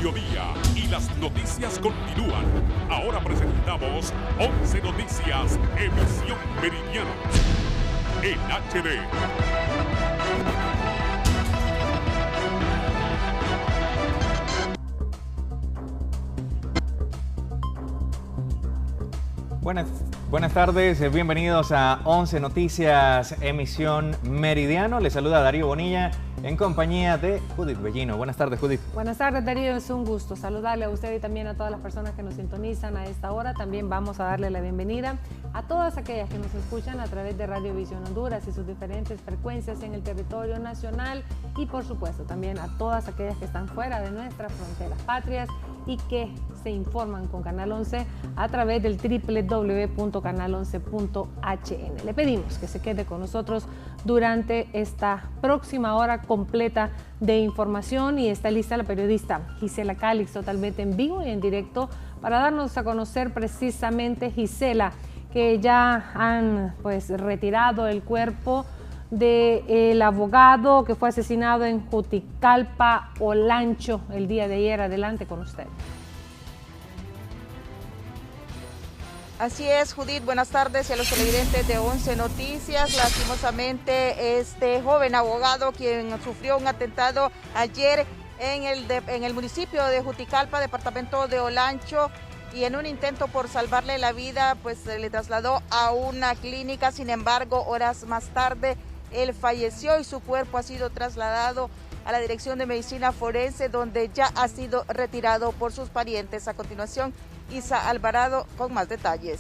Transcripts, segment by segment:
mediodía y las noticias continúan. Ahora presentamos 11 Noticias, emisión meridiana, en HD. Buenas tardes, bienvenidos a 11 Noticias, emisión meridiano. Les saluda Darío Bonilla en compañía de Judith Bellino. Buenas tardes, Judith. Buenas tardes, Darío. Es un gusto saludarle a usted y también a todas las personas que nos sintonizan a esta hora. También vamos a darle la bienvenida a todas aquellas que nos escuchan a través de Radio Visión Honduras y sus diferentes frecuencias en el territorio nacional y, por supuesto, también a todas aquellas que están fuera de nuestras fronteras patrias y que se informan con Canal 11 a través del www.canal11.hn. Le pedimos que se quede con nosotros durante esta próxima hora completa de información y está lista la periodista Gisela Calix, totalmente en vivo y en directo para darnos a conocer precisamente, Gisela, que ya han retirado el cuerpo del abogado que fue asesinado en Juticalpa, Olancho, el día de ayer. Adelante con usted. Así es, Judith, buenas tardes y a los televidentes de 11 Noticias. Lastimosamente, este joven abogado quien sufrió un atentado ayer en el municipio de Juticalpa, departamento de Olancho, y en un intento por salvarle la vida, pues se le trasladó a una clínica. Sin embargo, horas más tarde, él falleció y su cuerpo ha sido trasladado a la Dirección de Medicina Forense, donde ya ha sido retirado por sus parientes. A continuación, Isa Alvarado con más detalles.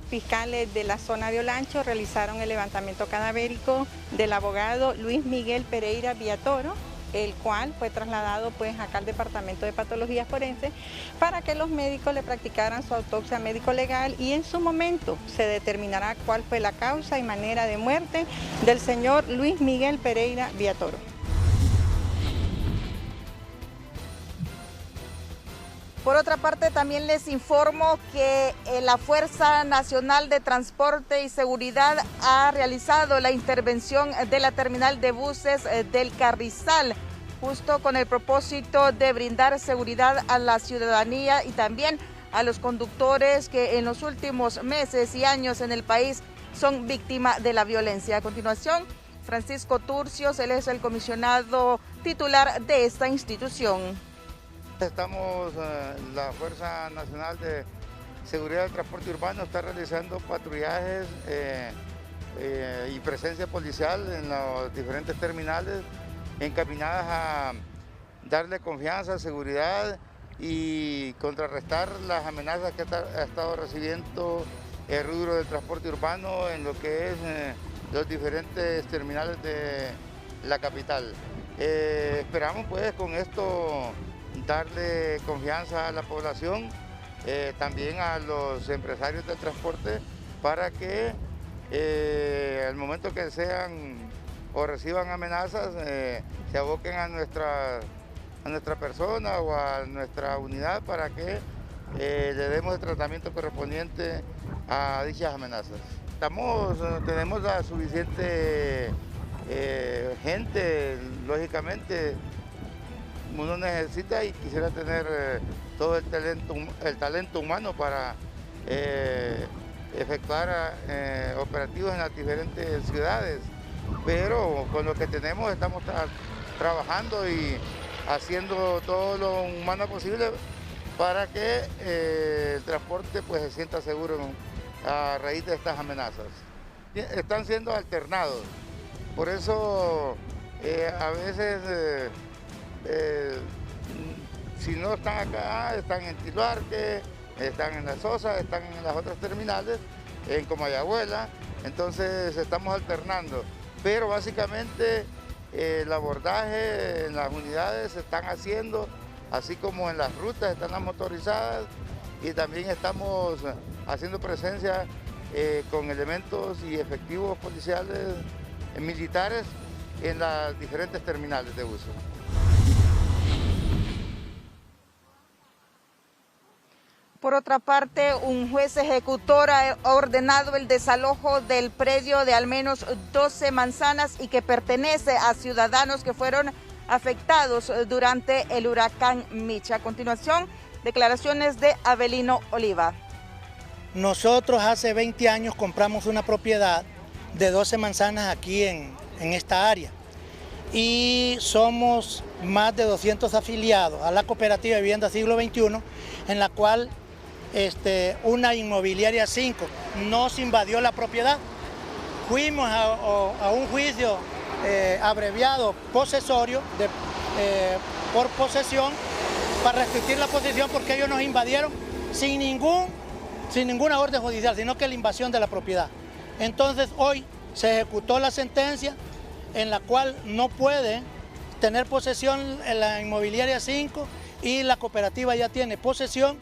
Fiscales de la zona de Olancho realizaron el levantamiento cadavérico del abogado Luis Miguel Pereira Viatoro, el cual fue trasladado acá al Departamento de Patología Forense para que los médicos le practicaran su autopsia médico-legal y en su momento se determinará cuál fue la causa y manera de muerte del señor Luis Miguel Pereira Viatoro. Por otra parte, también les informo que la Fuerza Nacional de Transporte y Seguridad ha realizado la intervención de la terminal de buses del Carrizal, justo con el propósito de brindar seguridad a la ciudadanía y también a los conductores que en los últimos meses y años en el país son víctimas de la violencia. A continuación, Francisco Turcios, él es el comisionado titular de esta institución. Estamos, la Fuerza Nacional de Seguridad del Transporte Urbano está realizando patrullajes y presencia policial en los diferentes terminales encaminadas a darle confianza, seguridad y contrarrestar las amenazas que ha estado recibiendo el rubro del transporte urbano en lo que es los diferentes terminales de la capital. Esperamos con esto darle confianza a la población, también a los empresarios del transporte, para que al momento que sean o reciban amenazas, se aboquen a nuestra persona o a nuestra unidad para que le demos el tratamiento correspondiente a dichas amenazas. Tenemos la suficiente gente, lógicamente. Uno necesita y quisiera tener todo el talento humano para efectuar operativos en las diferentes ciudades, pero con lo que tenemos estamos trabajando y haciendo todo lo humano posible para que el transporte se sienta seguro a raíz de estas amenazas. Están siendo alternados, por eso a veces si no están acá, están en Tiluarque, están en La Sosa, están en las otras terminales, en Comayagüela, entonces estamos alternando, pero básicamente el abordaje en las unidades se están haciendo, así como en las rutas están las motorizadas y también estamos haciendo presencia con elementos y efectivos policiales militares en las diferentes terminales de uso. Por otra parte, un juez ejecutor ha ordenado el desalojo del predio de al menos 12 manzanas y que pertenece a ciudadanos que fueron afectados durante el huracán Mitch. A continuación, declaraciones de Abelino Oliva. Nosotros hace 20 años compramos una propiedad de 12 manzanas aquí en esta área y somos más de 200 afiliados a la cooperativa de vivienda siglo XXI, en la cual una inmobiliaria 5 nos invadió la propiedad. Fuimos a un juicio abreviado posesorio por posesión para restringir la posesión, porque ellos nos invadieron sin ninguna orden judicial, sino que la invasión de la propiedad. Entonces hoy se ejecutó la sentencia en la cual no puede tener posesión en la inmobiliaria 5 y la cooperativa ya tiene posesión.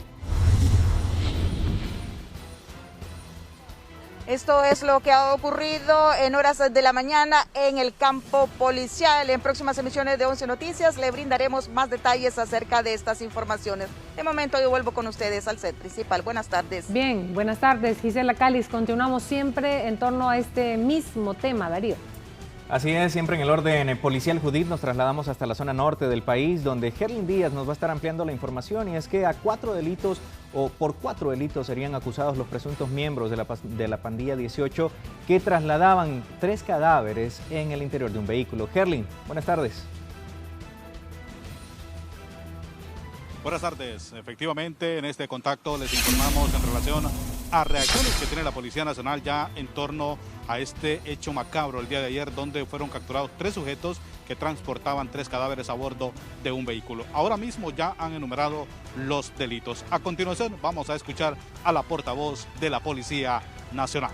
Esto es lo que ha ocurrido en horas de la mañana en el campo policial. En próximas emisiones de 11 Noticias le brindaremos más detalles acerca de estas informaciones. De momento yo vuelvo con ustedes al set principal. Buenas tardes. Bien, buenas tardes, Gisela Cáliz. Continuamos siempre en torno a este mismo tema, Darío. Así es, siempre en el orden policial, Judith, nos trasladamos hasta la zona norte del país, donde Herlin Díaz nos va a estar ampliando la información, y es que por 4 delitos serían acusados los presuntos miembros de la pandilla 18 que trasladaban 3 cadáveres en el interior de un vehículo. Herlin, buenas tardes. Buenas tardes. Efectivamente, en este contacto les informamos en relación a reacciones que tiene la Policía Nacional ya en torno a este hecho macabro el día de ayer, donde fueron capturados 3 sujetos que transportaban 3 cadáveres a bordo de un vehículo. Ahora mismo ya han enumerado los delitos. A continuación vamos a escuchar a la portavoz de la Policía Nacional.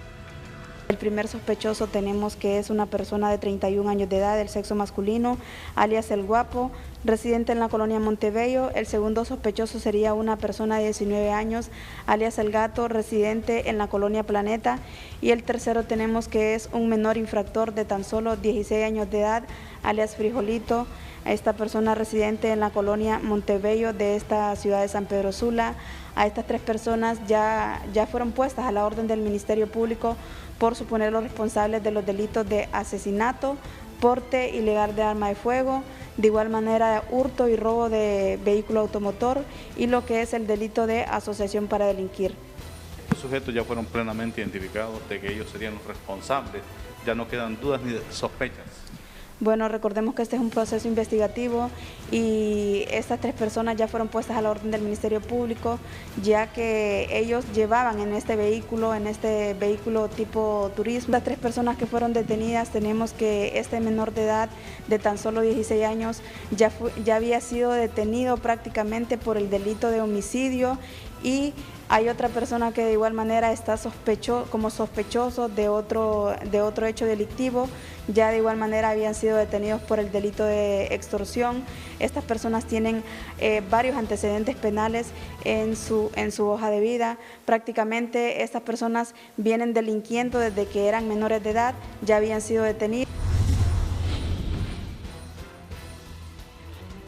El primer sospechoso tenemos que es una persona de 31 años de edad, del sexo masculino, alias El Guapo, residente en la colonia Montebello. El segundo sospechoso sería una persona de 19 años, alias El Gato, residente en la colonia Planeta. Y el tercero tenemos que es un menor infractor de tan solo 16 años de edad, alias Frijolito, esta persona residente en la colonia Montebello de esta ciudad de San Pedro Sula. A estas 3 personas ya fueron puestas a la orden del Ministerio Público por suponerlos responsables de los delitos de asesinato, porte ilegal de arma de fuego, de igual manera hurto y robo de vehículo automotor y lo que es el delito de asociación para delinquir. Los sujetos ya fueron plenamente identificados de que ellos serían los responsables, ya no quedan dudas ni sospechas. Bueno, recordemos que este es un proceso investigativo y estas 3 personas ya fueron puestas a la orden del Ministerio Público, ya que ellos llevaban en este vehículo tipo turismo. Las 3 personas que fueron detenidas, tenemos que este menor de edad de tan solo 16 años ya había sido detenido prácticamente por el delito de homicidio, y hay otra persona que de igual manera está como sospechoso de otro hecho delictivo. Ya de igual manera habían sido detenidos por el delito de extorsión. Estas personas tienen varios antecedentes penales en su hoja de vida. Prácticamente estas personas vienen delinquiendo desde que eran menores de edad, ya habían sido detenidos.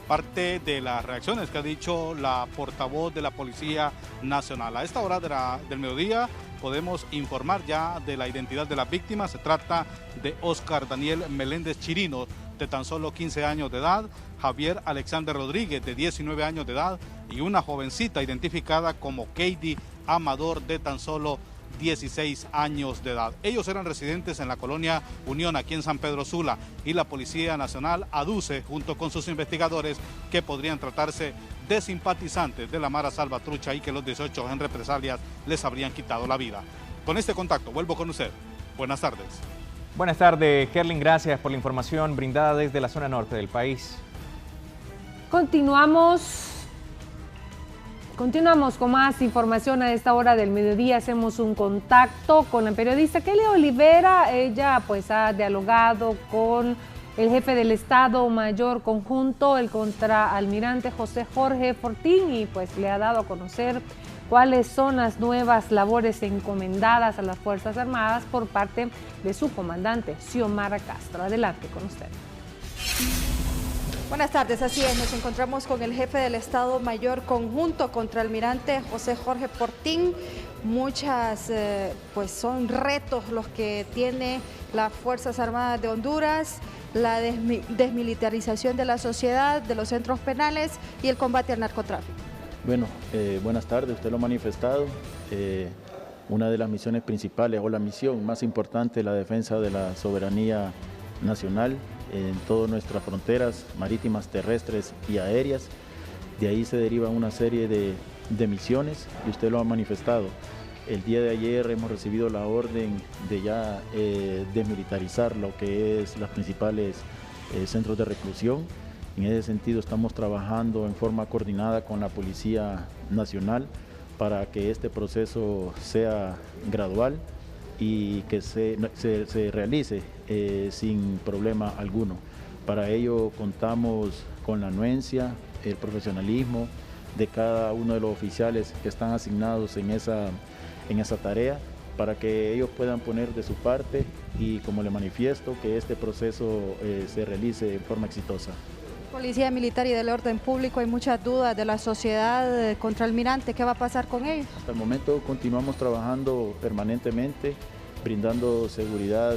Parte de las reacciones que ha dicho la portavoz de la Policía Nacional. A esta hora del mediodía podemos informar ya de la identidad de la víctima. Se trata de Oscar Daniel Meléndez Chirino, de tan solo 15 años de edad, Javier Alexander Rodríguez, de 19 años de edad, y una jovencita identificada como Katie Amador, de tan solo 16 años de edad. Ellos eran residentes en la colonia Unión, aquí en San Pedro Sula, y la Policía Nacional aduce, junto con sus investigadores, que podrían tratarse de simpatizantes de la Mara Salvatrucha y que los 18 en represalias les habrían quitado la vida. Con este contacto vuelvo con usted. Buenas tardes. Buenas tardes, Herlin, gracias por la información brindada desde la zona norte del país. Continuamos con más información a esta hora del mediodía. Hacemos un contacto con la periodista Kelly Olivera. Ella pues ha dialogado con el jefe del Estado Mayor Conjunto, el contraalmirante José Jorge Fortín, y pues le ha dado a conocer cuáles son las nuevas labores encomendadas a las Fuerzas Armadas por parte de su comandante, Xiomara Castro. Adelante con usted. Buenas tardes, así es, nos encontramos con el jefe del Estado Mayor Conjunto, contraalmirante José Jorge Fortín. Pues son retos los que tiene las Fuerzas Armadas de Honduras. la desmilitarización de la sociedad, de los centros penales y el combate al narcotráfico. Bueno, buenas tardes, usted lo ha manifestado. Una de las misiones principales o la misión más importante es la defensa de la soberanía nacional en todas nuestras fronteras marítimas, terrestres y aéreas. De ahí se deriva una serie de misiones y usted lo ha manifestado. El día de ayer hemos recibido la orden de ya desmilitarizar lo que es los principales centros de reclusión. En ese sentido estamos trabajando en forma coordinada con la Policía Nacional para que este proceso sea gradual y que se realice sin problema alguno. Para ello contamos con la anuencia, el profesionalismo de cada uno de los oficiales que están asignados en esa tarea para que ellos puedan poner de su parte y, como le manifiesto, que este proceso se realice en forma exitosa. Policía Militar y del Orden Público, hay muchas dudas de la sociedad contra el mirante. ¿Qué va a pasar con ellos? Hasta el momento continuamos trabajando permanentemente, brindando seguridad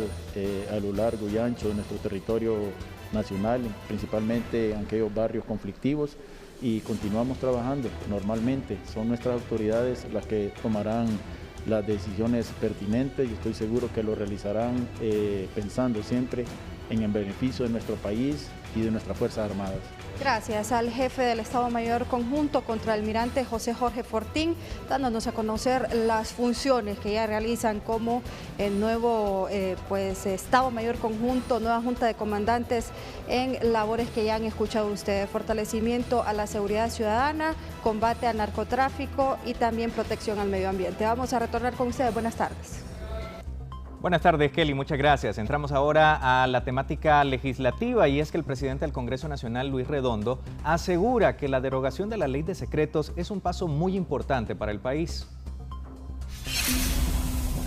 a lo largo y ancho de nuestro territorio nacional, principalmente en aquellos barrios conflictivos, y continuamos trabajando normalmente. Son nuestras autoridades las que tomarán las decisiones pertinentes y estoy seguro que lo realizarán pensando siempre en el beneficio de nuestro país y de nuestras Fuerzas Armadas. Gracias al jefe del Estado Mayor Conjunto Contraalmirante José Jorge Fortín, dándonos a conocer las funciones que ya realizan como el nuevo Estado Mayor Conjunto, nueva Junta de Comandantes en labores que ya han escuchado ustedes: fortalecimiento a la seguridad ciudadana, combate al narcotráfico y también protección al medio ambiente. Vamos a retornar con ustedes. Buenas tardes. Buenas tardes, Kelly, muchas gracias. Entramos ahora a la temática legislativa y es que el presidente del Congreso Nacional, Luis Redondo, asegura que la derogación de la Ley de Secretos es un paso muy importante para el país.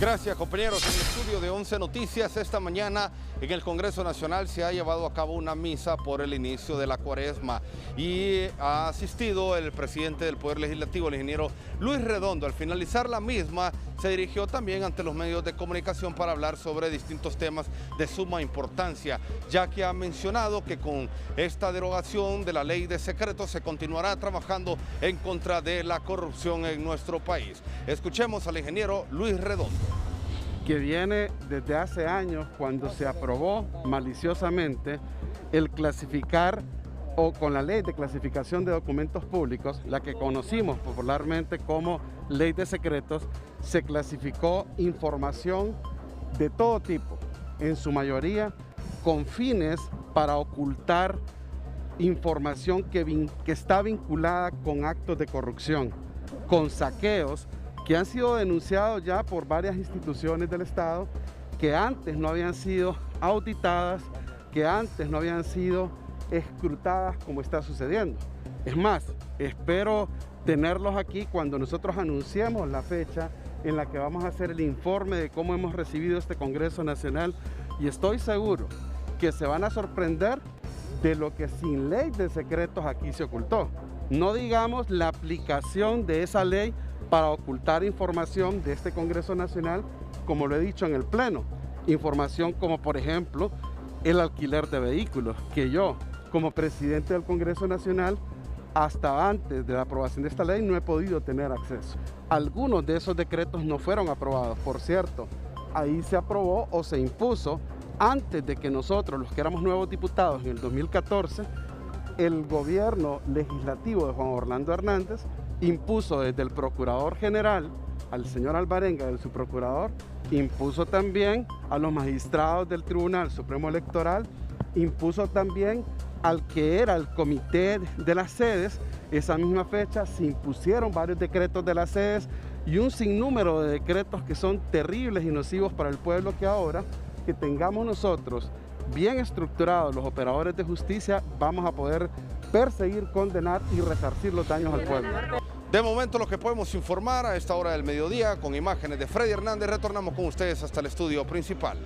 Gracias, compañeros. En el estudio de 11 Noticias, esta mañana en el Congreso Nacional se ha llevado a cabo una misa por el inicio de la Cuaresma y ha asistido el presidente del Poder Legislativo, el ingeniero Luis Redondo. Al finalizar la misma, se dirigió también ante los medios de comunicación para hablar sobre distintos temas de suma importancia, ya que ha mencionado que con esta derogación de la Ley de Secretos se continuará trabajando en contra de la corrupción en nuestro país. Escuchemos al ingeniero Luis Redondo. Que viene desde hace años, cuando se aprobó maliciosamente el clasificar, o con la Ley de Clasificación de Documentos Públicos, la que conocimos popularmente como Ley de Secretos, se clasificó información de todo tipo, en su mayoría con fines para ocultar información que está vinculada con actos de corrupción, con saqueos, que han sido denunciados ya por varias instituciones del Estado, que antes no habían sido auditadas, que antes no habían sido escrutadas como está sucediendo. Es más, espero tenerlos aquí cuando nosotros anunciemos la fecha en la que vamos a hacer el informe de cómo hemos recibido este Congreso Nacional, y estoy seguro que se van a sorprender de lo que sin Ley de Secretos aquí se ocultó. No digamos la aplicación de esa ley para ocultar información de este Congreso Nacional, como lo he dicho en el Pleno. Información como, por ejemplo, el alquiler de vehículos, que yo, como presidente del Congreso Nacional, hasta antes de la aprobación de esta ley no he podido tener acceso. Algunos de esos decretos no fueron aprobados, por cierto. Ahí se aprobó o se impuso, antes de que nosotros, los que éramos nuevos diputados en el 2014, el gobierno legislativo de Juan Orlando Hernández impuso desde el Procurador General al señor Alvarenga, del subprocurador, impuso también a los magistrados del Tribunal Supremo Electoral, impuso también al que era el comité de las sedes. Esa misma fecha se impusieron varios decretos de las sedes y un sinnúmero de decretos que son terribles y nocivos para el pueblo, que ahora que tengamos nosotros bien estructurados los operadores de justicia, vamos a poder perseguir, condenar y resarcir los daños al pueblo. De momento, lo que podemos informar a esta hora del mediodía, con imágenes de Freddy Hernández. Retornamos con ustedes hasta el estudio principal.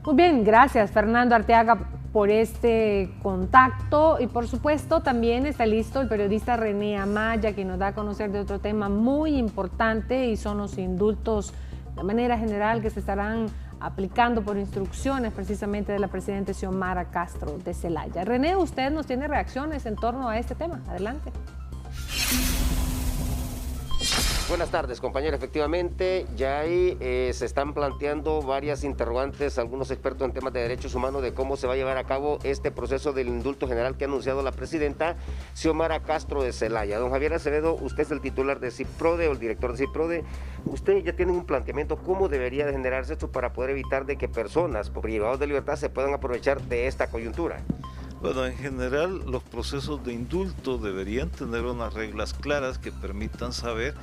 Muy bien, gracias Fernando Arteaga por este contacto, y por supuesto también está listo el periodista René Amaya, que nos da a conocer de otro tema muy importante, y son los indultos de manera general que se estarán aplicando por instrucciones precisamente de la presidenta Xiomara Castro de Zelaya. René, usted nos tiene reacciones en torno a este tema. Adelante. Buenas tardes, compañero. Efectivamente, ya ahí se están planteando varias interrogantes, algunos expertos en temas de derechos humanos, de cómo se va a llevar a cabo este proceso del indulto general que ha anunciado la presidenta Xiomara Castro de Zelaya. Don Javier Acevedo, usted es el titular de CIPRODE o el director de CIPRODE. Usted ya tiene un planteamiento cómo debería de generarse esto para poder evitar de que personas privadas de libertad se puedan aprovechar de esta coyuntura. Bueno, en general los procesos de indulto deberían tener unas reglas claras que permitan saber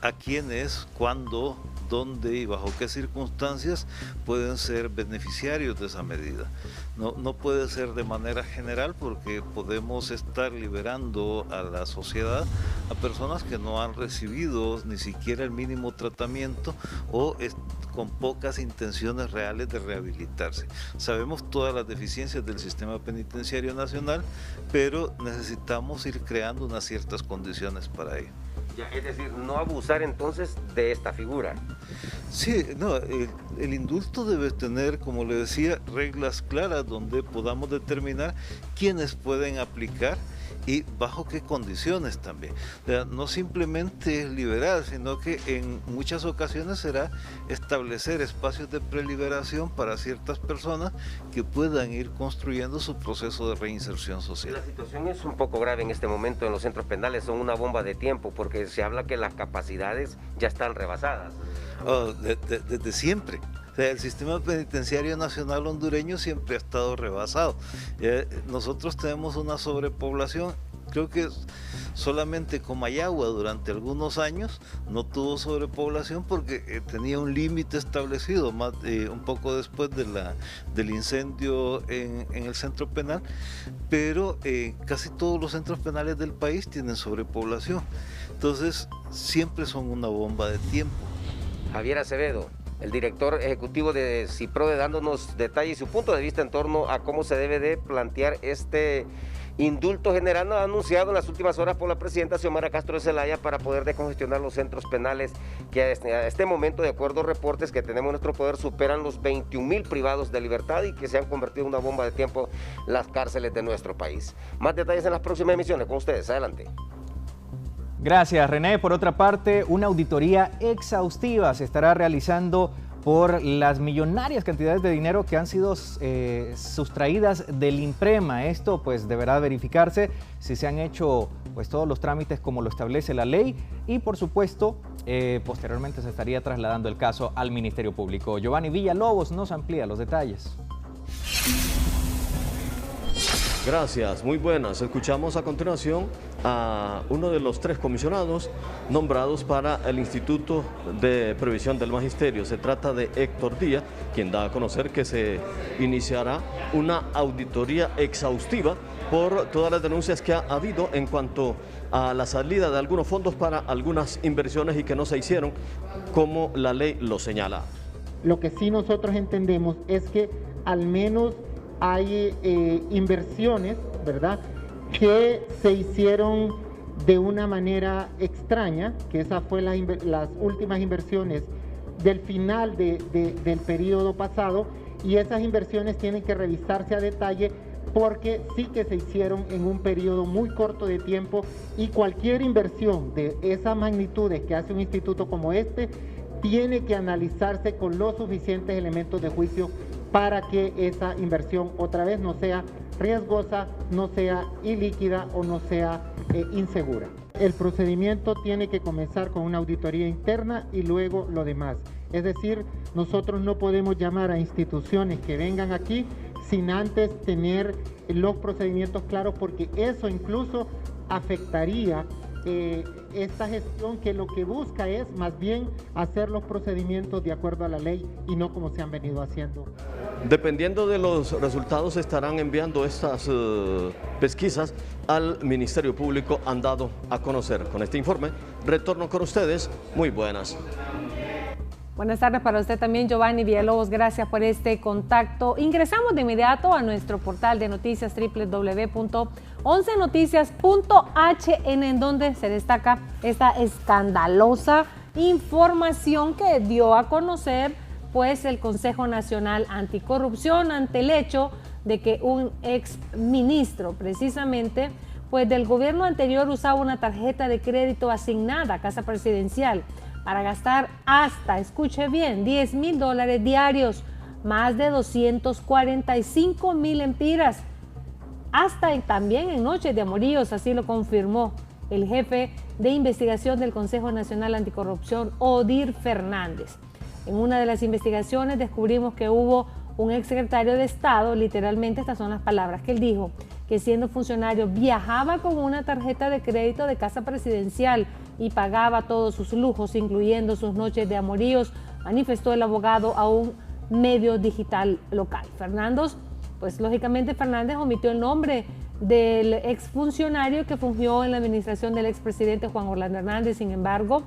a quiénes, cuándo, dónde y bajo qué circunstancias pueden ser beneficiarios de esa medida. No puede ser de manera general, porque podemos estar liberando a la sociedad a personas que no han recibido ni siquiera el mínimo tratamiento o con pocas intenciones reales de rehabilitarse. Sabemos todas las deficiencias del sistema penitenciario nacional, pero necesitamos ir creando unas ciertas condiciones para ello. Ya, es decir, no abusar entonces de esta figura. Sí, no, el indulto debe tener, como le decía, reglas claras donde podamos determinar quiénes pueden aplicar y bajo qué condiciones también. O sea, no simplemente es liberar, sino que en muchas ocasiones será establecer espacios de preliberación para ciertas personas que puedan ir construyendo su proceso de reinserción social. La situación es un poco grave en este momento en los centros penales, son una bomba de tiempo, porque se habla que las capacidades ya están rebasadas. Desde siempre. O sea, el sistema penitenciario nacional hondureño siempre ha estado rebasado. Nosotros tenemos una sobrepoblación. Creo que solamente Comayagua durante algunos años no tuvo sobrepoblación porque tenía un límite establecido un poco después del incendio en el centro penal, pero casi todos los centros penales del país tienen sobrepoblación. Entonces siempre son una bomba de tiempo. Javier Acevedo, el director ejecutivo de CIPRODE, dándonos detalles y su punto de vista en torno a cómo se debe de plantear este indulto general anunciado en las últimas horas por la presidenta Xiomara Castro de Zelaya para poder decongestionar los centros penales que a este momento, de acuerdo a reportes que tenemos en nuestro poder, superan los 21,000 privados de libertad y que se han convertido en una bomba de tiempo las cárceles de nuestro país. Más detalles en las próximas emisiones con ustedes. Adelante. Gracias, René. Por otra parte, una auditoría exhaustiva se estará realizando por las millonarias cantidades de dinero que han sido sustraídas del INPREMA. Esto pues deberá verificarse si se han hecho pues todos los trámites como lo establece la ley y por supuesto posteriormente se estaría trasladando el caso al Ministerio Público. Giovanni Villalobos nos amplía los detalles. Gracias, muy buenas. Escuchamos a continuación a uno de los 3 comisionados nombrados para el Instituto de Previsión del Magisterio. Se trata de Héctor Díaz, quien da a conocer que se iniciará una auditoría exhaustiva por todas las denuncias que ha habido en cuanto a la salida de algunos fondos para algunas inversiones y que no se hicieron como la ley lo señala. Lo que sí nosotros entendemos es que al menos hay inversiones, ¿verdad?, que se hicieron de una manera extraña, que esa fue las últimas inversiones del final del periodo pasado, y esas inversiones tienen que revisarse a detalle porque sí que se hicieron en un periodo muy corto de tiempo, y cualquier inversión de esas magnitudes que hace un instituto como este tiene que analizarse con los suficientes elementos de juicio para que esa inversión otra vez no sea riesgosa, no sea ilíquida o no sea insegura. El procedimiento tiene que comenzar con una auditoría interna y luego lo demás. Es decir, nosotros no podemos llamar a instituciones que vengan aquí sin antes tener los procedimientos claros, porque eso incluso afectaría esta gestión, que lo que busca es más bien hacer los procedimientos de acuerdo a la ley y no como se han venido haciendo. Dependiendo de los resultados, estarán enviando estas pesquisas al Ministerio Público, han dado a conocer. Con este informe, retorno con ustedes. Muy buenas. Buenas tardes para usted también, Giovanni Villalobos. Gracias por este contacto. Ingresamos de inmediato a nuestro portal de noticias www.11noticias.hn, en donde se destaca esta escandalosa información que dio a conocer pues el Consejo Nacional Anticorrupción ante el hecho de que un ex ministro precisamente pues del gobierno anterior usaba una tarjeta de crédito asignada a Casa Presidencial para gastar hasta, escuche bien, $10,000 diarios, más de 245,000 lempiras, hasta también en noches de amoríos, así lo confirmó el jefe de investigación del Consejo Nacional Anticorrupción, Odir Fernández. En una de las investigaciones descubrimos que hubo un exsecretario de Estado, literalmente estas son las palabras que él dijo, que siendo funcionario viajaba con una tarjeta de crédito de Casa Presidencial y pagaba todos sus lujos, incluyendo sus noches de amoríos, manifestó el abogado a un medio digital local. Pues lógicamente Fernández omitió el nombre del exfuncionario que fungió en la administración del expresidente Juan Orlando Hernández. Sin embargo,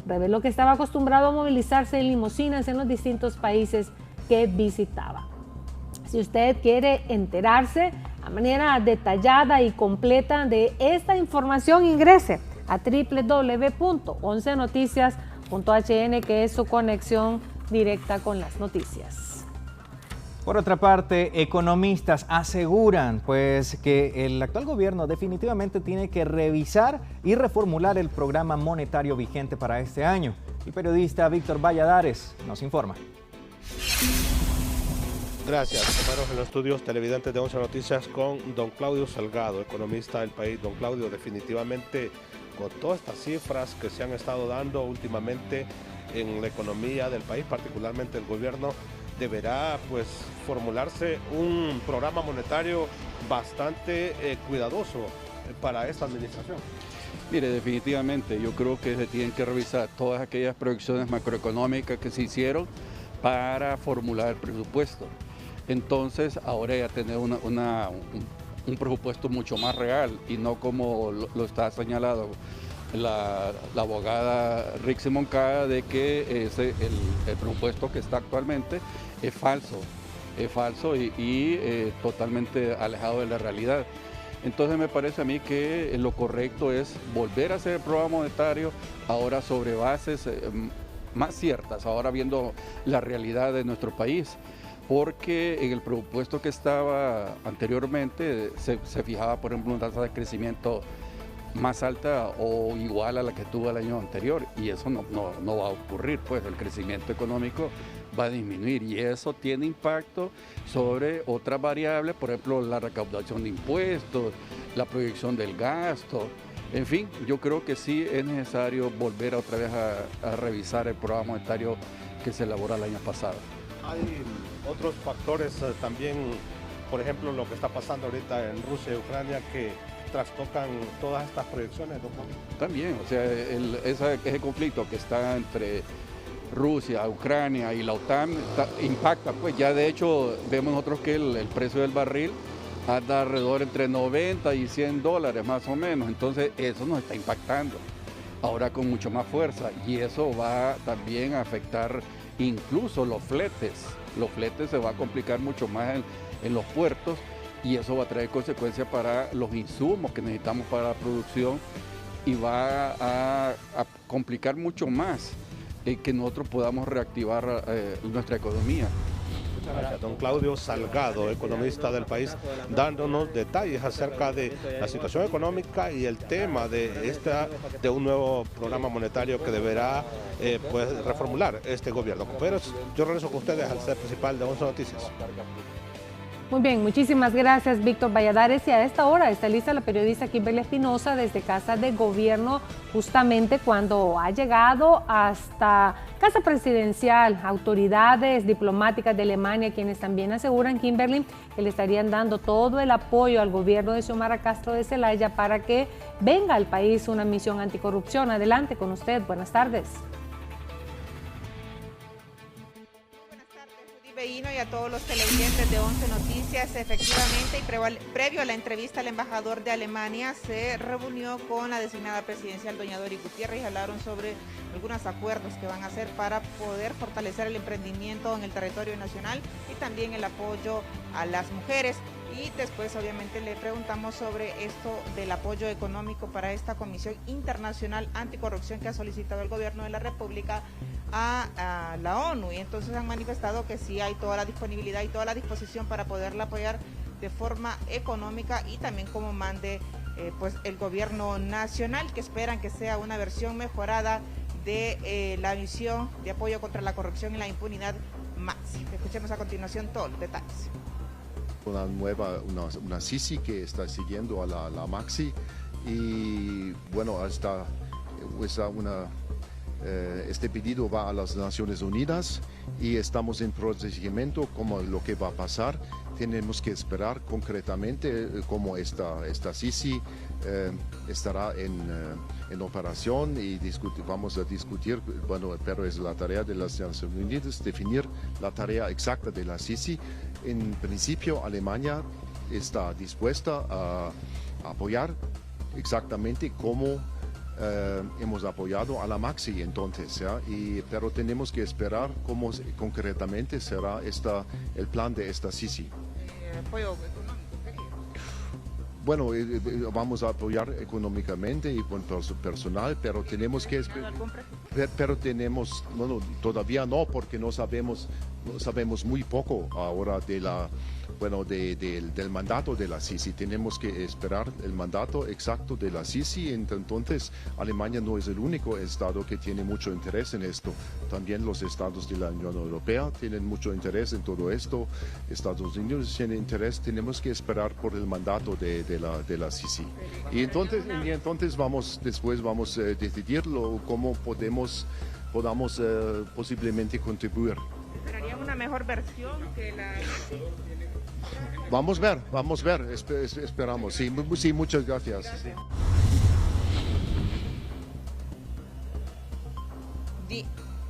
reveló que estaba acostumbrado a movilizarse en limusinas en los distintos países que visitaba. Si usted quiere enterarse a manera detallada y completa de esta información, ingrese a www.oncenoticias.hn, que es su conexión directa con las noticias. Por otra parte, economistas aseguran pues que el actual gobierno definitivamente tiene que revisar y reformular el programa monetario vigente para este año. El periodista Víctor Valladares nos informa. Gracias, compañeros en los estudios televidentes de 11 Noticias con don Claudio Salgado, economista del país. Don Claudio, definitivamente con todas estas cifras que se han estado dando últimamente en la economía del país, particularmente el gobierno, deberá pues formularse un programa monetario bastante cuidadoso para esta administración. Mire, definitivamente yo creo que se tienen que revisar todas aquellas proyecciones macroeconómicas que se hicieron para formular el presupuesto. Entonces ahora ya tener un presupuesto mucho más real y no como lo está señalado la abogada Rixi Moncada, de que el presupuesto que está actualmente es falso y totalmente alejado de la realidad. Entonces me parece a mí que lo correcto es volver a hacer el programa monetario ahora sobre bases más ciertas, ahora viendo la realidad de nuestro país, porque en el presupuesto que estaba anteriormente se fijaba, por ejemplo, una tasa de crecimiento más alta o igual a la que tuvo el año anterior, y eso no va a ocurrir, pues el crecimiento económico va a disminuir y eso tiene impacto sobre otras variables, por ejemplo la recaudación de impuestos, la proyección del gasto, en fin, yo creo que sí es necesario volver otra vez a revisar el programa monetario que se elaboró el año pasado. Hay otros factores también, por ejemplo lo que está pasando ahorita en Rusia y Ucrania, que trastocan todas estas proyecciones, doctor. También, o sea, ese conflicto que está entre Rusia, Ucrania y la OTAN impacta, pues ya de hecho vemos nosotros que el precio del barril anda alrededor entre 90 y 100 dólares más o menos, entonces eso nos está impactando ahora con mucho más fuerza y eso va también a afectar incluso los fletes se va a complicar mucho más en los puertos y eso va a traer consecuencias para los insumos que necesitamos para la producción y va a complicar mucho más que nosotros podamos reactivar nuestra economía. Muchas gracias, don Claudio Salgado, economista del país, dándonos detalles acerca de la situación económica y el tema de un nuevo programa monetario que deberá pues reformular este gobierno. Pero yo regreso con ustedes al set principal de 11 Noticias. Muy bien, muchísimas gracias Víctor Valladares, y a esta hora está lista la periodista Kimberly Espinosa desde Casa de Gobierno, justamente cuando ha llegado hasta Casa Presidencial, autoridades diplomáticas de Alemania, quienes también aseguran, Kimberly, que le estarían dando todo el apoyo al gobierno de Xiomara Castro de Zelaya para que venga al país una misión anticorrupción. Adelante con usted, buenas tardes. Y a todos los televidentes de 11 Noticias, efectivamente, y previo a la entrevista, el embajador de Alemania se reunió con la designada presidencial, doña Dori Gutiérrez, y hablaron sobre algunos acuerdos que van a hacer para poder fortalecer el emprendimiento en el territorio nacional y también el apoyo a las mujeres. Y después obviamente le preguntamos sobre esto del apoyo económico para esta Comisión Internacional Anticorrupción que ha solicitado el gobierno de la República a la ONU, y entonces han manifestado que sí hay toda la disponibilidad y toda la disposición para poderla apoyar de forma económica y también como mande pues el gobierno nacional, que esperan que sea una versión mejorada de la misión de apoyo contra la corrupción y la impunidad Maxi. Escuchemos a continuación todos los detalles. Una Sisi que está siguiendo a la Maxi, y bueno, este pedido va a las Naciones Unidas y estamos en procedimiento como lo que va a pasar. Tenemos que esperar concretamente cómo esta Sisi estará en operación, y vamos a discutir, bueno, pero es la tarea de las Naciones Unidas definir la tarea exacta de la Sisi. En principio, Alemania está dispuesta a apoyar exactamente como hemos apoyado a la Maxi entonces, ¿ya? Pero tenemos que esperar cómo concretamente será el plan de esta Sisi. Apoyo económico. Bueno, vamos a apoyar económicamente y con personal, pero tenemos que bueno, todavía no, porque no sabemos muy poco ahora del mandato de la Sisi. Tenemos que esperar el mandato exacto de la Sisi. Entonces, Alemania no es el único estado que tiene mucho interés en esto. También los estados de la Unión Europea tienen mucho interés en todo esto. Estados Unidos tienen interés. Tenemos que esperar por el mandato de la Sisi. Y entonces después vamos a decidir cómo podamos posiblemente contribuir. ¿Esperaría una mejor versión que la... Vamos a ver, esperamos. Sí, muchas gracias.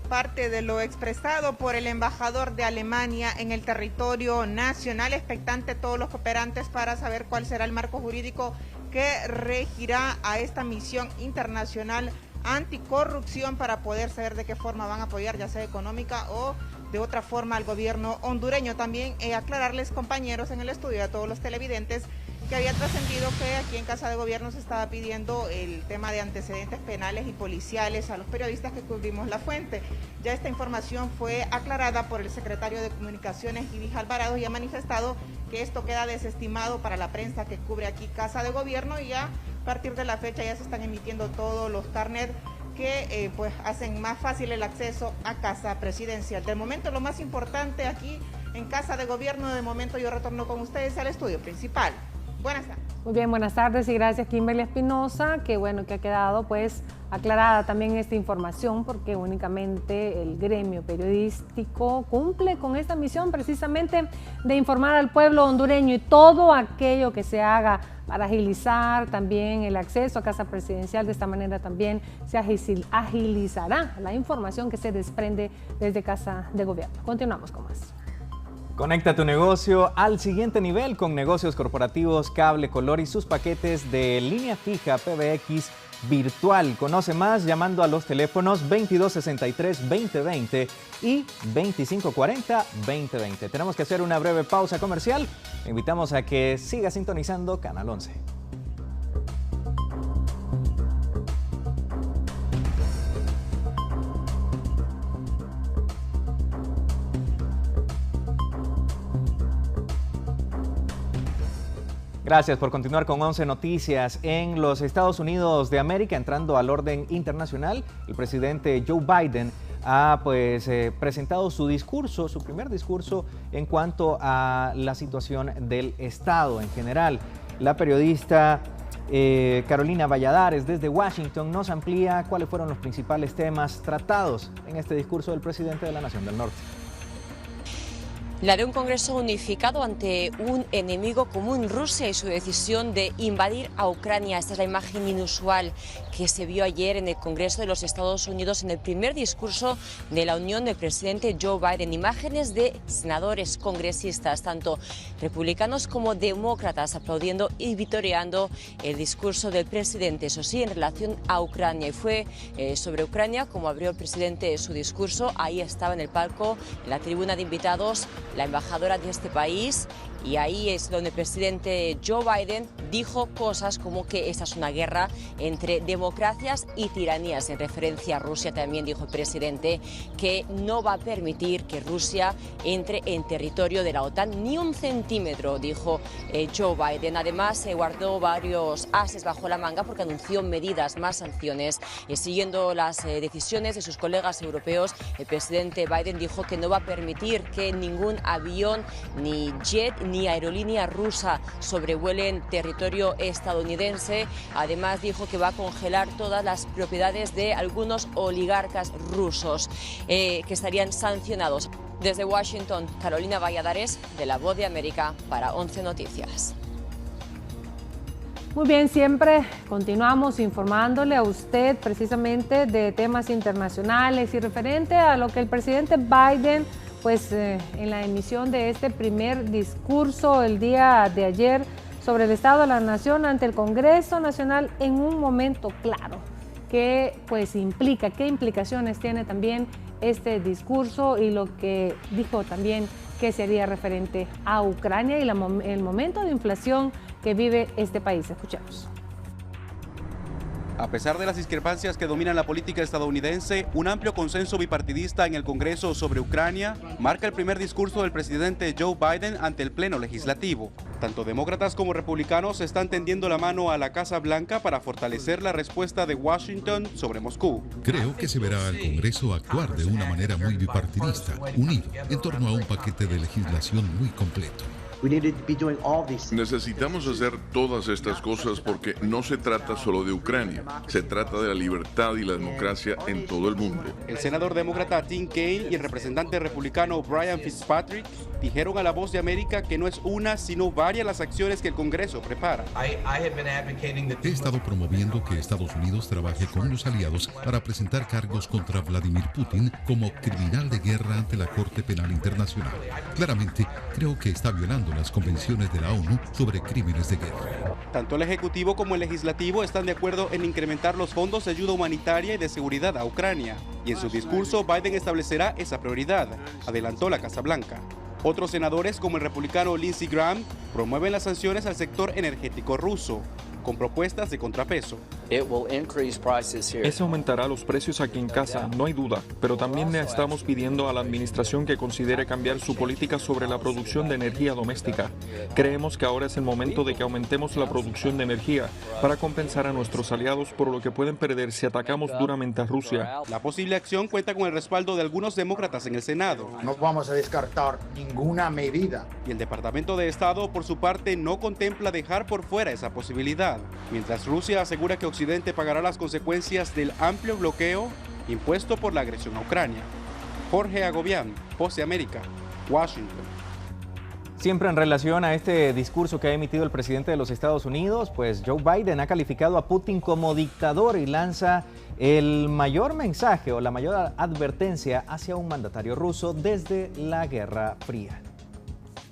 Parte de lo expresado por el embajador de Alemania en el territorio nacional, expectante todos los cooperantes para saber cuál será el marco jurídico que regirá a esta misión internacional anticorrupción, para poder saber de qué forma van a apoyar, ya sea económica o de otra forma, al gobierno hondureño. También aclararles, compañeros, en el estudio, a todos los televidentes, que había trascendido que aquí en Casa de Gobierno se estaba pidiendo el tema de antecedentes penales y policiales a los periodistas que cubrimos la fuente. Ya esta información fue aclarada por el secretario de Comunicaciones, Guivis Alvarado, y ha manifestado que esto queda desestimado para la prensa que cubre aquí Casa de Gobierno, y ya a partir de la fecha ya se están emitiendo todos los carnets que pues hacen más fácil el acceso a Casa Presidencial. De momento, lo más importante aquí en Casa de Gobierno, de momento yo retorno con ustedes al estudio principal. Buenas tardes. Muy bien, buenas tardes y gracias, Kimberly Espinosa, que bueno que ha quedado pues aclarada también esta información, porque únicamente el gremio periodístico cumple con esta misión precisamente de informar al pueblo hondureño, y todo aquello que se haga para agilizar también el acceso a Casa Presidencial. De esta manera también se agilizará la información que se desprende desde Casa de Gobierno. Continuamos con más. Conecta tu negocio al siguiente nivel con negocios corporativos Cable Color y sus paquetes de línea fija PBX virtual. Conoce más llamando a los teléfonos 2263-2020 y 2540-2020. Tenemos que hacer una breve pausa comercial. Le invitamos a que siga sintonizando Canal 11. Gracias por continuar con 11 Noticias. En los Estados Unidos de América, entrando al orden internacional, el presidente Joe Biden ha presentado su primer discurso en cuanto a la situación del Estado en general. La periodista Carolina Valladares desde Washington nos amplía cuáles fueron los principales temas tratados en este discurso del presidente de la Nación del Norte. La de un Congreso unificado ante un enemigo común, Rusia, y su decisión de invadir a Ucrania. Esta es la imagen inusual que se vio ayer en el Congreso de los Estados Unidos en el primer discurso de la Unión del presidente Joe Biden. Imágenes de senadores, congresistas, tanto republicanos como demócratas, aplaudiendo y vitoreando el discurso del presidente, eso sí, en relación a Ucrania. Y fue sobre Ucrania como abrió el presidente su discurso. Ahí estaba en el palco, en la tribuna de invitados, la embajadora de este país y ahí es donde el presidente Joe Biden dijo cosas como que esta es una guerra entre democracias y tiranías. En referencia a Rusia también dijo el presidente que no va a permitir que Rusia entre en territorio de la OTAN ni un centímetro, dijo Joe Biden. Además, se guardó varios ases bajo la manga porque anunció medidas, más sanciones. Siguiendo las decisiones de sus colegas europeos, el presidente Biden dijo que no va a permitir que ningún avión, ni jet, ni aerolínea rusa sobrevuelen territorio estadounidense. Además, dijo que va a congelar todas las propiedades de algunos oligarcas rusos que estarían sancionados. Desde Washington, Carolina Valladares, de La Voz de América, para 11 Noticias. Muy bien, siempre continuamos informándole a usted precisamente de temas internacionales y referente a lo que el presidente Biden, pues en la emisión de este primer discurso el día de ayer sobre el Estado de la Nación ante el Congreso Nacional, en un momento claro, que pues implica, qué implicaciones tiene también este discurso y lo que dijo también que sería referente a Ucrania y el momento de inflación que vive este país. Escuchemos. A pesar de las discrepancias que dominan la política estadounidense, un amplio consenso bipartidista en el Congreso sobre Ucrania marca el primer discurso del presidente Joe Biden ante el Pleno Legislativo. Tanto demócratas como republicanos están tendiendo la mano a la Casa Blanca para fortalecer la respuesta de Washington sobre Moscú. Creo que se verá al Congreso actuar de una manera muy bipartidista, unido, en torno a un paquete de legislación muy completo. Necesitamos hacer todas estas cosas porque no se trata solo de Ucrania, se trata de la libertad y la democracia en todo el mundo. El senador demócrata Tim Kaine y el representante republicano Brian Fitzpatrick dijeron a La Voz de América que no es una, sino varias las acciones que el Congreso prepara. He estado promoviendo que Estados Unidos trabaje con los aliados para presentar cargos contra Vladimir Putin como criminal de guerra ante la Corte Penal Internacional. Claramente, creo que está violando las convenciones de la ONU sobre crímenes de guerra. Tanto el Ejecutivo como el Legislativo están de acuerdo en incrementar los fondos de ayuda humanitaria y de seguridad a Ucrania. Y en su discurso, Biden establecerá esa prioridad, adelantó la Casa Blanca. Otros senadores, como el republicano Lindsey Graham, promueven las sanciones al sector energético ruso, con propuestas de contrapeso. Eso aumentará los precios aquí en casa, no hay duda, pero también le estamos pidiendo a la administración que considere cambiar su política sobre la producción de energía doméstica. Creemos que ahora es el momento de que aumentemos la producción de energía para compensar a nuestros aliados por lo que pueden perder si atacamos duramente a Rusia. La posible acción cuenta con el respaldo de algunos demócratas en el Senado. No vamos a descartar ninguna medida. Y el Departamento de Estado, por su parte, no contempla dejar por fuera esa posibilidad. Mientras Rusia asegura que Occidente pagará las consecuencias del amplio bloqueo impuesto por la agresión a Ucrania. Jorge Agobián, Voz de América, Washington. Siempre en relación a este discurso que ha emitido el presidente de los Estados Unidos, pues Joe Biden ha calificado a Putin como dictador y lanza el mayor mensaje o la mayor advertencia hacia un mandatario ruso desde la Guerra Fría.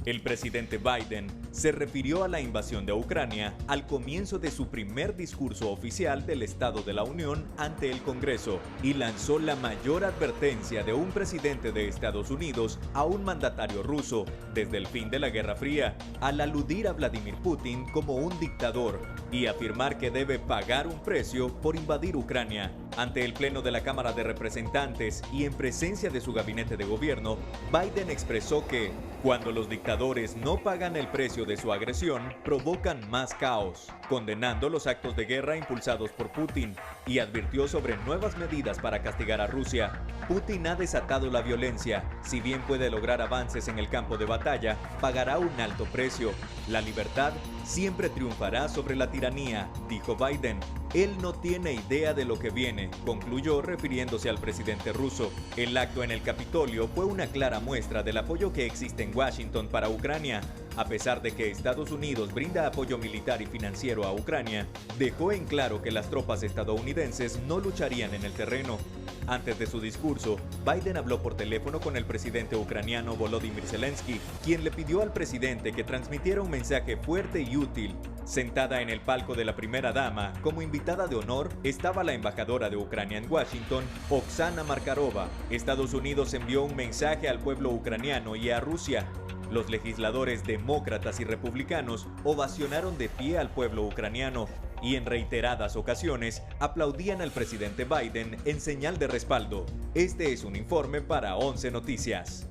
El presidente Biden se refirió a la invasión de Ucrania al comienzo de su primer discurso oficial del Estado de la Unión ante el Congreso y lanzó la mayor advertencia de un presidente de Estados Unidos a un mandatario ruso desde el fin de la Guerra Fría, al aludir a Vladimir Putin como un dictador y afirmar que debe pagar un precio por invadir Ucrania. Ante el Pleno de la Cámara de Representantes y en presencia de su gabinete de gobierno, Biden expresó que cuando los dictadores no pagan el precio de su agresión, provocan más caos, condenando los actos de guerra impulsados por Putin y advirtió sobre nuevas medidas para castigar a Rusia. Putin ha desatado la violencia. Si bien puede lograr avances en el campo de batalla, pagará un alto precio. La libertad siempre triunfará sobre la tiranía, dijo Biden. Él no tiene idea de lo que viene, concluyó refiriéndose al presidente ruso. El acto en el Capitolio fue una clara muestra del apoyo que existe en Washington para Ucrania. A pesar de que Estados Unidos brinda apoyo militar y financiero a Ucrania, dejó en claro que las tropas estadounidenses no lucharían en el terreno. Antes de su discurso, Biden habló por teléfono con el presidente ucraniano Volodymyr Zelensky, quien le pidió al presidente que transmitiera un mensaje fuerte y útil. Sentada en el palco de la primera dama, como invitada de honor, estaba la embajadora de Ucrania en Washington, Oksana Markarova. Estados Unidos envió un mensaje al pueblo ucraniano y a Rusia. Los legisladores demócratas y republicanos ovacionaron de pie al pueblo ucraniano y en reiteradas ocasiones aplaudían al presidente Biden en señal de respaldo. Este es un informe para 11 Noticias.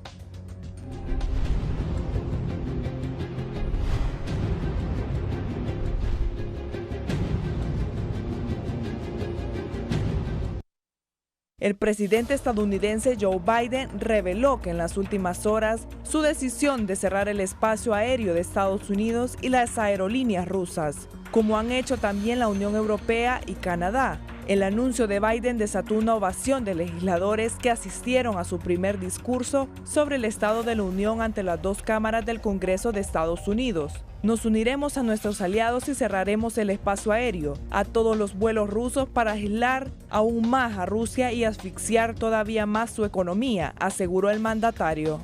El presidente estadounidense Joe Biden reveló que en las últimas horas su decisión de cerrar el espacio aéreo de Estados Unidos y las aerolíneas rusas, como han hecho también la Unión Europea y Canadá. El anuncio de Biden desató una ovación de legisladores que asistieron a su primer discurso sobre el estado de la Unión ante las dos cámaras del Congreso de Estados Unidos. Nos uniremos a nuestros aliados y cerraremos el espacio aéreo a todos los vuelos rusos para aislar aún más a Rusia y asfixiar todavía más su economía, aseguró el mandatario.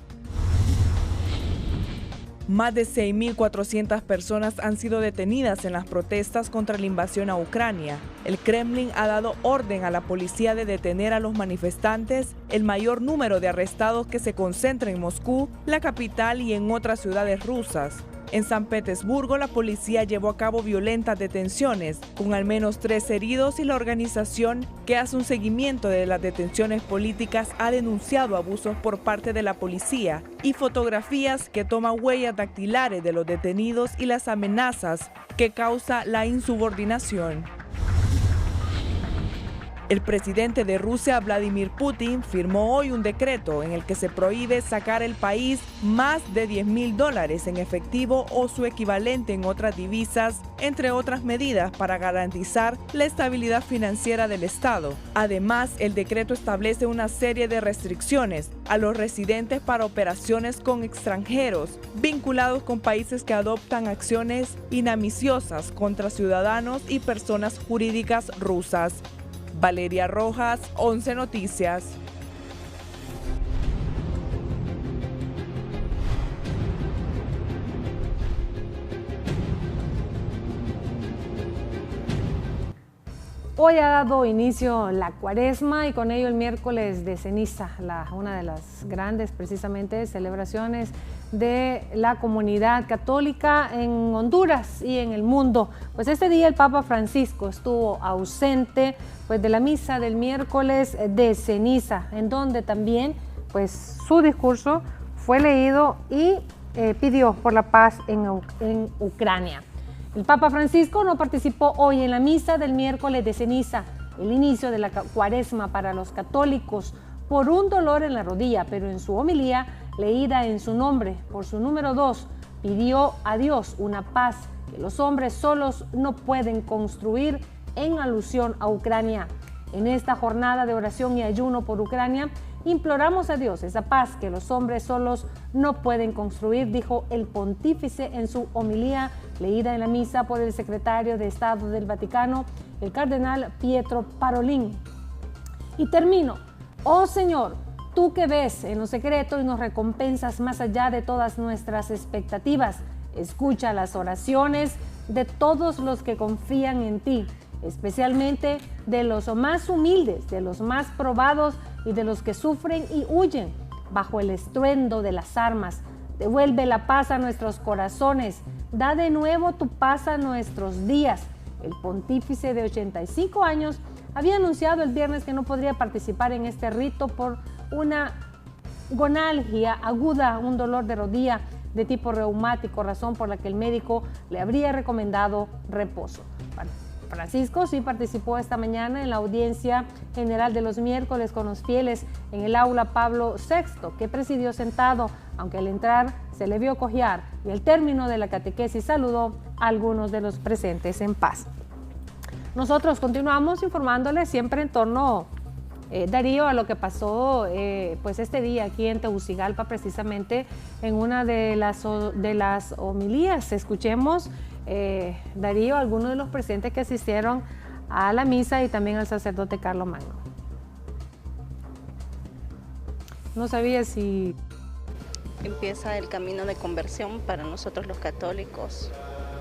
Más de 6.400 personas han sido detenidas en las protestas contra la invasión a Ucrania. El Kremlin ha dado orden a la policía de detener a los manifestantes, el mayor número de arrestados que se concentra en Moscú, la capital y en otras ciudades rusas. En San Petersburgo, la policía llevó a cabo violentas detenciones, con al menos 3 heridos, y la organización que hace un seguimiento de las detenciones políticas ha denunciado abusos por parte de la policía y fotografías que toman huellas dactilares de los detenidos y las amenazas que causa la insubordinación. El presidente de Rusia, Vladimir Putin, firmó hoy un decreto en el que se prohíbe sacar al país más de $10.000 en efectivo o su equivalente en otras divisas, entre otras medidas para garantizar la estabilidad financiera del Estado. Además, el decreto establece una serie de restricciones a los residentes para operaciones con extranjeros vinculados con países que adoptan acciones inamiciosas contra ciudadanos y personas jurídicas rusas. Valeria Rojas, 11 Noticias. Hoy ha dado inicio la Cuaresma y con ello el miércoles de ceniza, una de las grandes precisamente celebraciones de la comunidad católica en Honduras y en el mundo. Pues este día el Papa Francisco estuvo ausente de la misa del miércoles de ceniza, en donde también pues su discurso fue leído y pidió por la paz en Ucrania. El Papa Francisco no participó hoy en la misa del miércoles de ceniza, el inicio de la Cuaresma para los católicos, por un dolor en la rodilla, pero en su homilía, leída en su nombre, por su número 2, pidió a Dios una paz que los hombres solos no pueden construir, en alusión a Ucrania. En esta jornada de oración y ayuno por Ucrania, imploramos a Dios esa paz que los hombres solos no pueden construir, dijo el pontífice en su homilía leída en la misa por el secretario de Estado del Vaticano, el cardenal Pietro Parolin. Y termino. Oh Señor, tú que ves en lo secreto y nos recompensas más allá de todas nuestras expectativas, escucha las oraciones de todos los que confían en ti, especialmente de los más humildes, de los más probados y de los que sufren y huyen bajo el estruendo de las armas. Devuelve la paz a nuestros corazones, da de nuevo tu paz a nuestros días. El pontífice de 85 años había anunciado el viernes que no podría participar en este rito por una gonalgia aguda, un dolor de rodilla de tipo reumático, razón por la que el médico le habría recomendado reposo. Francisco sí participó esta mañana en la audiencia general de los miércoles con los fieles en el aula Pablo VI, que presidió sentado, aunque al entrar se le vio cojear y al término de la catequesis saludó a algunos de los presentes en paz. Nosotros continuamos informándoles siempre en torno, Darío, a lo que pasó pues este día aquí en Tegucigalpa, precisamente en una de las homilías. Escuchemos, Darío, algunos de los presentes que asistieron a la misa y también al sacerdote Carlos Magno. No sabía si... Empieza el camino de conversión para nosotros los católicos,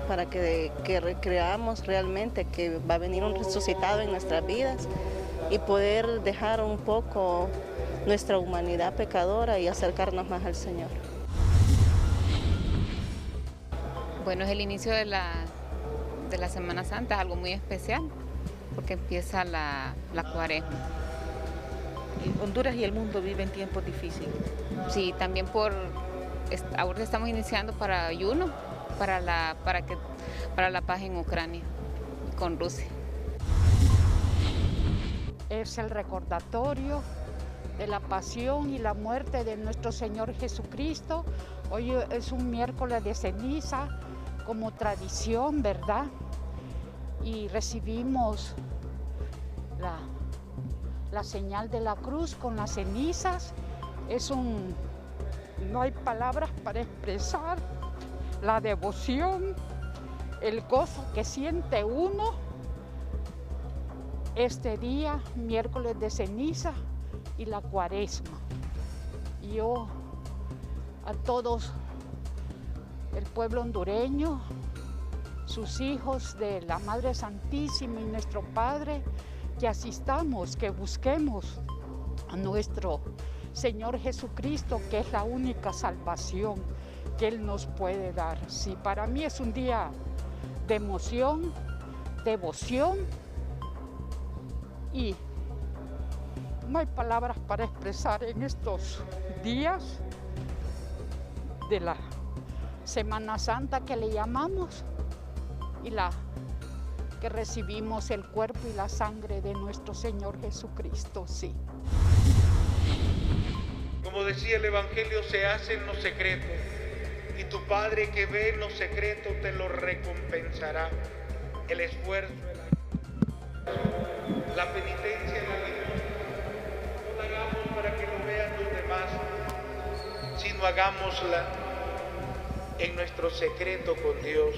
para que recreamos realmente que va a venir un resucitado en nuestras vidas y poder dejar un poco nuestra humanidad pecadora y acercarnos más al Señor. Bueno, es el inicio de la Semana Santa, es algo muy especial, porque empieza la Cuaresma. Honduras y el mundo viven tiempos difíciles. Sí, también ahora estamos iniciando para ayuno, para la paz en Ucrania, con Rusia. Es el recordatorio de la pasión y la muerte de nuestro Señor Jesucristo. Hoy es un miércoles de ceniza, como tradición, ¿verdad? Y recibimos la señal de la cruz con las cenizas. No hay palabras para expresar la devoción, el gozo que siente uno este día, miércoles de ceniza y la Cuaresma. Yo a todos el pueblo hondureño, sus hijos de la Madre Santísima y nuestro Padre, que asistamos, que busquemos a nuestro Señor Jesucristo, que es la única salvación que Él nos puede dar. Sí, para mí es un día de emoción, devoción, y no hay palabras para expresar en estos días de la Semana Santa que le llamamos, y que recibimos el cuerpo y la sangre de nuestro Señor Jesucristo, sí. Como decía el Evangelio, se hace en lo secreto, y tu Padre que ve en lo secreto te lo recompensará. El esfuerzo, la penitencia, la limosna, no la hagamos para que lo vean los demás, sino hagámosla en nuestro secreto con Dios.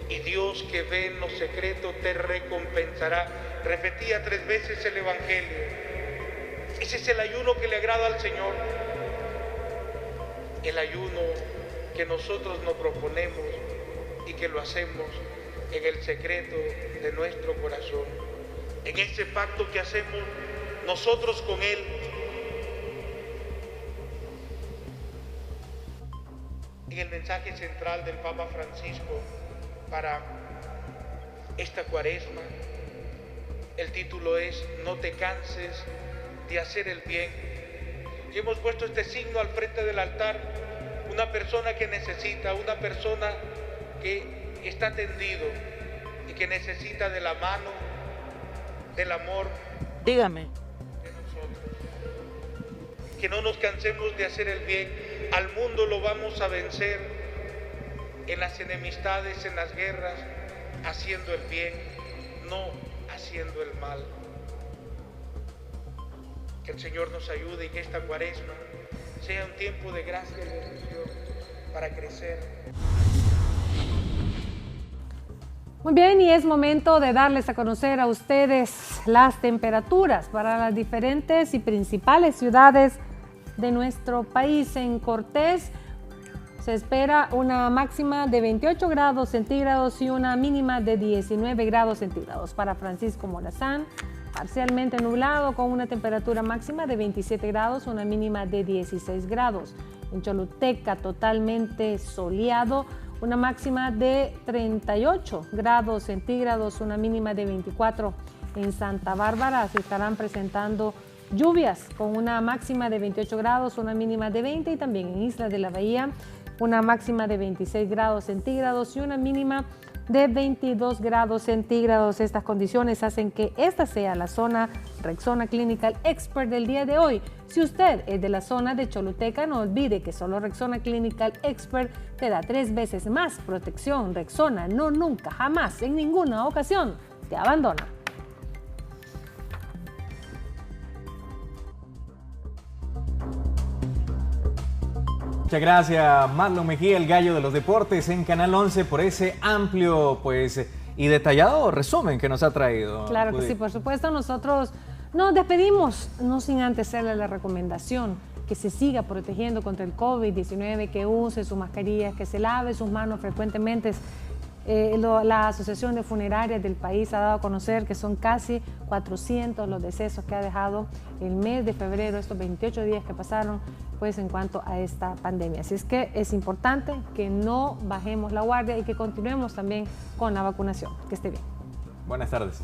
Y Dios que ve en lo secreto te recompensará. Repetía 3 veces el Evangelio. Ese es el ayuno que le agrada al Señor. El ayuno que nosotros nos proponemos y que lo hacemos en el secreto de nuestro corazón. En ese pacto que hacemos nosotros con Él. En el mensaje central del Papa Francisco para esta Cuaresma, el título es "No te canses de hacer el bien". Y hemos puesto este signo al frente del altar: una persona que necesita, una persona que está tendido y que necesita de la mano, del amor. Dígame. De nosotros. Que no nos cansemos de hacer el bien. Al mundo lo vamos a vencer en las enemistades, en las guerras, haciendo el bien, no haciendo el mal. Que el Señor nos ayude y que esta Cuaresma sea un tiempo de gracia y bendición para crecer. Muy bien, y es momento de darles a conocer a ustedes las temperaturas para las diferentes y principales ciudades de nuestro país. En Cortés se espera una máxima de 28 grados centígrados y una mínima de 19 grados centígrados. Para Francisco Morazán, parcialmente nublado con una temperatura máxima de 27 grados, una mínima de 16 grados. En Choluteca, totalmente soleado, una máxima de 38 grados centígrados, una mínima de 24. En Santa Bárbara se estarán presentando lluvias con una máxima de 28 grados, una mínima de 20, y también en Isla de la Bahía una máxima de 26 grados centígrados y una mínima de 22 grados centígrados. Estas condiciones hacen que esta sea la zona Rexona Clinical Expert del día de hoy. Si usted es de la zona de Choluteca, no olvide que solo Rexona Clinical Expert te da 3 veces más protección. Rexona no, nunca, jamás, en ninguna ocasión te abandona. Muchas gracias, Marlon Mejía, el gallo de los deportes en Canal 11, por ese amplio y detallado resumen que nos ha traído. Claro que sí, por supuesto. Nosotros nos despedimos, no sin antes hacerle la recomendación que se siga protegiendo contra el COVID-19, que use sus mascarillas, que se lave sus manos frecuentemente. La Asociación de Funerarias del país ha dado a conocer que son casi 400 los decesos que ha dejado el mes de febrero, estos 28 días que pasaron, pues en cuanto a esta pandemia. Así es que es importante que no bajemos la guardia y que continuemos también con la vacunación. Que esté bien. Buenas tardes.